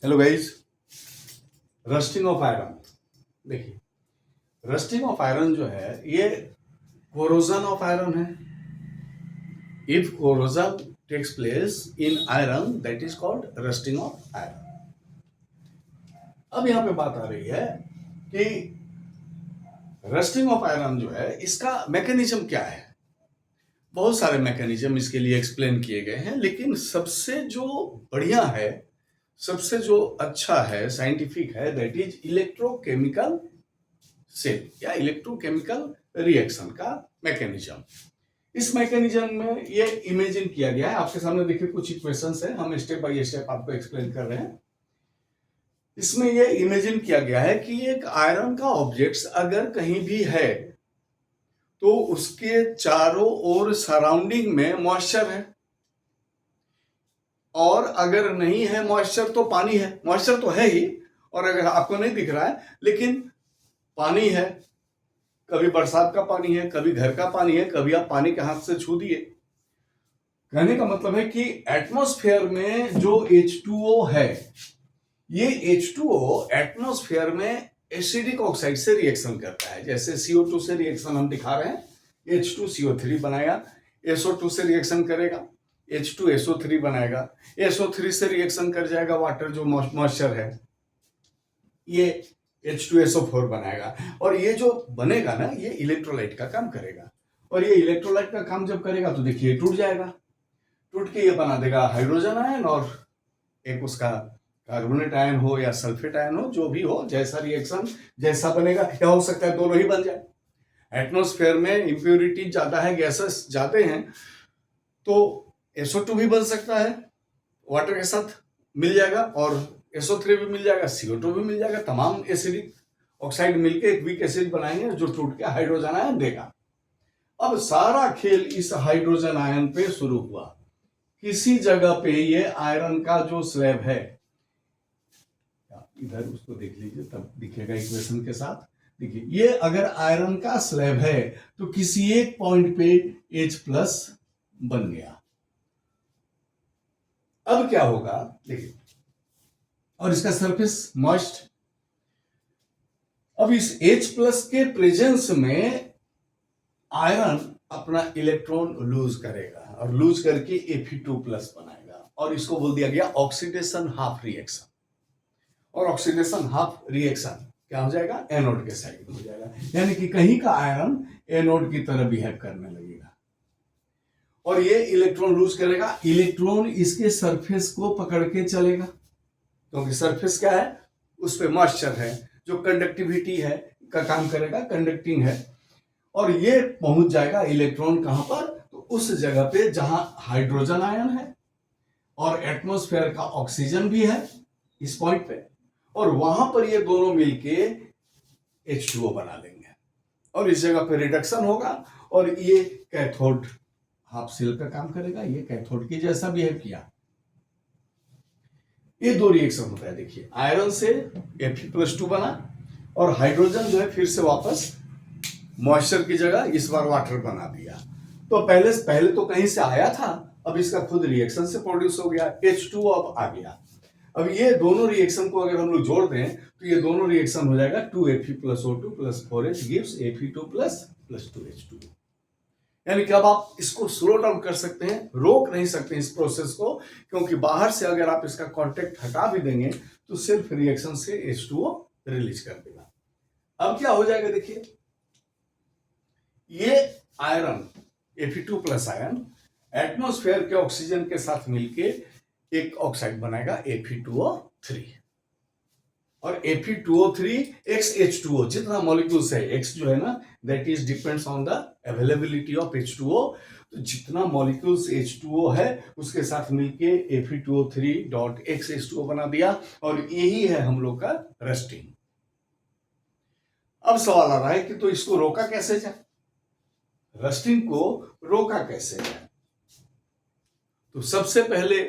Hello guys. Rusting of iron. देखिए, rusting of iron जो है ये कोरोजन ऑफ आयरन है। If corrosion takes place in iron that is called rusting of iron. अब यहां पे बात आ रही है कि रस्टिंग ऑफ आयरन जो है इसका मैकेनिज्म क्या है। बहुत सारे मैकेनिज्म इसके लिए एक्सप्लेन किए गए हैं, लेकिन सबसे जो बढ़िया है, सबसे जो अच्छा है, साइंटिफिक है, दैट इज इलेक्ट्रोकेमिकल सेल या इलेक्ट्रोकेमिकल रिएक्शन का मैकेनिज्म। इस मैकेनिज्म में ये इमेजिन किया गया है। आपके सामने देखिए कुछ इक्वेशंस है, हम स्टेप बाय स्टेप आपको एक्सप्लेन कर रहे हैं। इसमें ये इमेजिन किया गया है कि एक आयरन का ऑब्जेक्ट अगर कहीं भी है तो उसके चारों ओर सराउंडिंग में मॉइस्चर है, और अगर नहीं है मॉइस्चर तो पानी है। मॉइस्चर तो है ही, और अगर आपको नहीं दिख रहा है लेकिन पानी है। कभी बरसात का पानी है, कभी घर का पानी है, कभी आप पानी के हाथ से छू दिए। कहने का मतलब है कि एटमॉस्फेयर में जो H2O है, ये H2O एटमॉस्फेयर में एसिडिक ऑक्साइड से रिएक्शन करता है। जैसे CO2 से रिएक्शन हम दिखा रहे हैं, H2CO3 बनाएगा, SO2 से रिएक्शन करेगा, H2SO3 बनाएगा, SO3 से रिएक्शन कर जाएगा वाटर जो मॉइस्चर है, ये H2SO4 बनाएगा। और ये जो बनेगा ना, ये इलेक्ट्रोलाइट का काम करेगा। और ये इलेक्ट्रोलाइट का काम जब करेगा तो देखिए टूट जाएगा, टूट के ये बना देगा हाइड्रोजन आयन, और एक उसका कार्बोनेट आयन हो या सल्फेट आयन हो, जो भी हो, जैसा रिएक्शन जैसा बनेगा, या हो सकता है दोनों ही बन जाए। एटमॉस्फेयर में इंप्योरिटी ज्यादा है, गैसेस ज्यादा हैं, तो SO2 भी बन सकता है, वाटर के साथ मिल जाएगा, और SO3 भी मिल जाएगा, CO2 भी मिल जाएगा। तमाम एसिडिक ऑक्साइड मिलके एक वीक एसिड बनाएंगे जो टूट के हाइड्रोजन आयन देगा। अब सारा खेल इस हाइड्रोजन आयन पे शुरू हुआ। किसी जगह पे ये आयरन का जो स्लैब है, इधर उसको देख लीजिए तब दिखेगा इक्वेशन के साथ। देखिए, ये अगर आयरन का स्लैब है तो किसी एक पॉइंट पे H+ बन गया। अब क्या होगा देखिए, और इसका सरफेस मॉइस्ट। अब इस H+ के प्रेजेंस में आयरन अपना इलेक्ट्रॉन लूज करेगा, और लूज करके Fe2+ बनाएगा, और इसको बोल दिया गया ऑक्सीडेशन हाफ रिएक्शन। और ऑक्सीडेशन हाफ रिएक्शन क्या हो जाएगा, एनोड के साइड में हो जाएगा, यानी कि कहीं का आयरन एनोड की तरह बिहेव करने लगेगा, और ये इलेक्ट्रॉन लूज करेगा। इलेक्ट्रॉन इसके सरफेस को पकड़ के चलेगा, क्योंकि सरफेस क्या है, उस पर मॉइस्चर है जो कंडक्टिविटी है का काम करेगा, कंडक्टिंग है। और ये पहुंच जाएगा इलेक्ट्रॉन कहां पर, तो उस जगह पे जहां हाइड्रोजन आयन है और एटमॉस्फेयर का ऑक्सीजन भी है इस पॉइंट पे, और वहां पर ये दोनों मिलके H2O बना लेंगे, और इस जगह पे रिडक्शन होगा, और ये कैथोड हाफ सेल का काम करेगा। ये कैथोड की जैसा बिहेव किया। ये दो रिएक्शन होता है। देखिए, आयरन से Fe+2 बना, और हाइड्रोजन जो है फिर से वापस मॉइस्चर की जगह इस बार वाटर बना दिया। तो पहले तो कहीं से आया था, अब इसका खुद रिएक्शन से प्रोड्यूस हो गया, H2O अब आ गया। अब ये दोनों रिएक्शन को अगर हम लोग जोड़ दें तो ये दोनों रिएक्शन हो जाएगा 2Fe+O2 + 4H gives Fe2+ 2H2। यानी कि अब आप इसको स्लो डाउन कर सकते हैं, रोक नहीं सकते इस प्रोसेस को, क्योंकि बाहर से अगर आप इसका कांटेक्ट हटा भी देंगे तो सेल्फ रिएक्शन से H2O रिलीज कर देगा। अब क्या हो जाएगा देखिए, ये आयरन Fe2+ आयन एटमॉस्फेयर के ऑक्सीजन के साथ मिलके एक ऑक्साइड बनाएगा Fe2O3, और Fe2O3 XH2O, जितना मॉलिक्यूल्स है, X जो है ना, that is depends on the availability of H2O। तो जितना मॉलिक्यूल्स H2O है उसके साथ मिलके Fe2O3.XH2O बना दिया, और यही है हम लोग का रस्टिंग। अब सवाल आ रहा है कि तो इसको रोका कैसे जाए, रस्टिंग को रोका कैसे जाए। तो सबसे पहले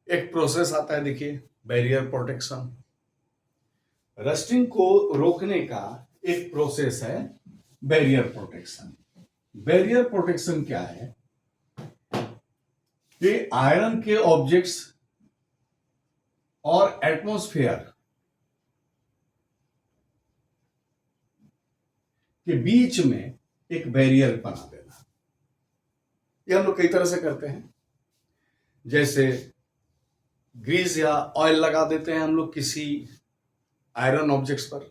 एक प्रोसेस आता है, देखिए, बैरियर प्रोटेक्शन। रस्टिंग को रोकने का एक प्रोसेस है बैरियर प्रोटेक्शन। बैरियर प्रोटेक्शन क्या है कि आयरन के ऑब्जेक्ट्स और एटमॉस्फेयर के बीच में एक बैरियर बना देना। ये हम लोग कई तरह से करते हैं, जैसे ग्रीस या ऑयल लगा देते हैं हम लोग किसी आयरन ऑब्जेक्ट्स पर।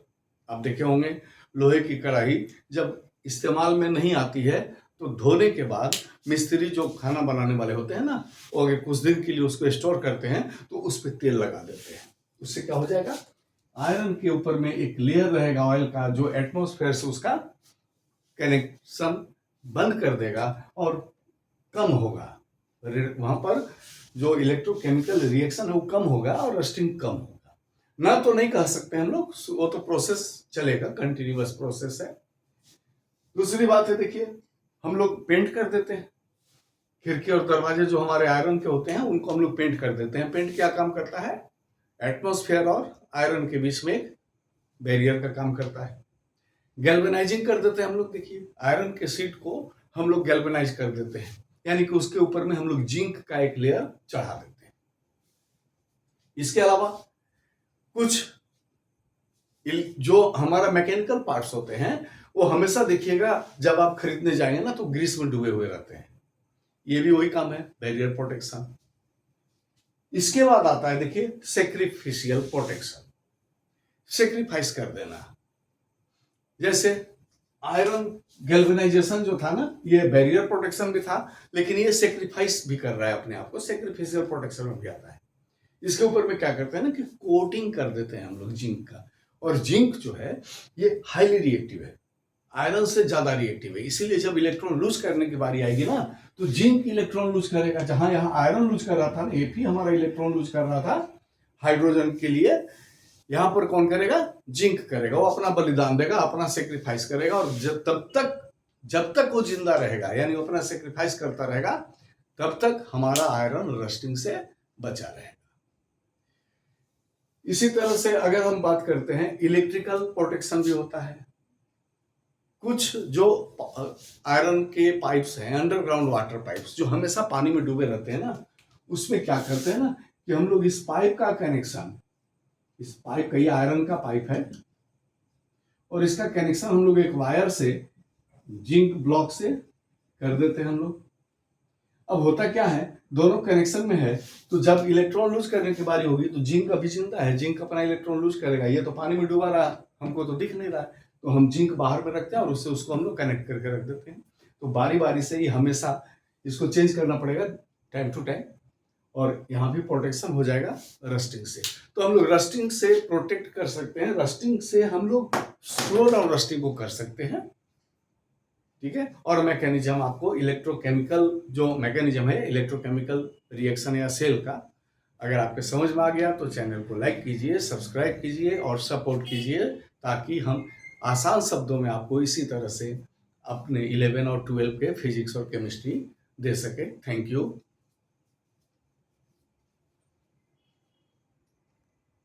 आप देखे होंगे लोहे की कढ़ाई जब इस्तेमाल में नहीं आती है तो धोने के बाद मिस्त्री जो खाना बनाने वाले होते हैं ना, वो अगर कुछ दिन के लिए उसको स्टोर करते हैं तो उस पर तेल लगा देते हैं। उससे क्या हो जाएगा, आयरन के ऊपर में एक लेयर रहेगा ऑयल का, जो एटमॉस्फेयर से उसका कनेक्शन बंद कर देगा और कम होगा, वहां पर जो इलेक्ट्रोकेमिकल रिएक्शन है वो कम होगा और रस्टिंग कम होगा। ना तो नहीं कह सकते हम लोग, वो तो प्रोसेस चलेगा, कंटिन्यूअस प्रोसेस है। दूसरी बात है, देखिए हम लोग पेंट कर देते हैं खिड़की और दरवाजे जो हमारे आयरन के होते हैं उनको हम लोग पेंट कर देते हैं। पेंट क्या काम करता है, एटमॉस्फेयर और आयरन के बीच में एक बैरियर का काम करता है। गैल्वेनाइजिंग कर देते हैं हम लोग, देखिए आयरन के शीट को हम लोग गैल्वेनाइज कर देते हैं, यानी कि उसके ऊपर में हम लोग जिंक का एक लेयर चढ़ा देते हैं। इसके अलावा कुछ जो हमारा मैकेनिकल पार्ट्स होते हैं वो हमेशा देखिएगा जब आप खरीदने जाएंगे ना तो ग्रीस में डूबे हुए रहते हैं। ये भी वही काम है, बैरियर प्रोटेक्शन। इसके बाद आता है देखिए सैक्रिफिशियल प्रोटेक्शन, सैक्रिफाइस कर देना। जैसे आयरन गैल्वेनाइजेशन जो था ना, ये बैरियर प्रोटेक्शन भी था, लेकिन ये सैक्रिफाइस भी कर रहा है अपने आप को, सैक्रिफिशियल प्रोटेक्शन में भी आता है। इसके ऊपर में क्या करते हैं ना कि कोटिंग कर देते हैं हम लोग जिंक का, और जिंक जो है ये हाईली रिएक्टिव है, आयरन से ज्यादा रिएक्टिव है। इसीलिए जब इलेक्ट्रॉन लूज करने की बारी आएगी ना तो जिंक इलेक्ट्रॉन लूज करेगा। जहां यहाँ आयरन लूज कर रहा था, Fe हमारा इलेक्ट्रॉन लूज कर रहा था हाइड्रोजन के लिए, यहां पर कौन करेगा, जिंक करेगा। वो अपना बलिदान देगा, अपना सेक्रीफाइस करेगा, और जब तक वो जिंदा रहेगा, यानी वो अपना सेक्रीफाइस करता रहेगा, तब तक हमारा आयरन रस्टिंग से बचा रहेगा। इसी तरह से अगर हम बात करते हैं, इलेक्ट्रिकल प्रोटेक्शन भी होता है। कुछ जो आयरन के पाइप्स हैं, अंडरग्राउंड वाटर पाइप्स जो हमेशा पानी में डूबे रहते हैं ना, उसमें क्या करते हैं ना कि हम लोग इस पाइप का कनेक्शन, इस पाइप का, ये आयरन का पाइप है और इसका कनेक्शन हम लोग एक वायर से जिंक ब्लॉक से कर देते हैं हम लोग। अब होता क्या है, दोनों कनेक्शन में है तो जब इलेक्ट्रॉन लूज करने की बारी होगी तो जिंक अभी जिंदा है, जिंक अपना इलेक्ट्रॉन लूज करेगा। ये तो पानी में डूबा रहा, हमको तो दिख नहीं रहा है, तो हम जिंक बाहर में रखते हैं और उससे उसको हम लोग कनेक्ट करके रख देते हैं। तो बारी बारी से ही हमेशा इसको चेंज करना पड़ेगा टाइम टू टाइम, और यहाँ भी प्रोटेक्शन हो जाएगा रस्टिंग से। तो हम लोग रस्टिंग से प्रोटेक्ट कर सकते हैं, रस्टिंग से हम लोग स्लो डाउन रस्टिंग को कर सकते हैं, ठीक है। और मैकेनिज्म आपको इलेक्ट्रोकेमिकल जो मैकेनिज्म है इलेक्ट्रोकेमिकल रिएक्शन या सेल का, अगर आपके समझ में आ गया तो चैनल को लाइक कीजिए, सब्सक्राइब कीजिए और सपोर्ट कीजिए, ताकि हम आसान शब्दों में आपको इसी तरह से अपने 11 और 12 के फिजिक्स और केमिस्ट्री दे सके। Thank you.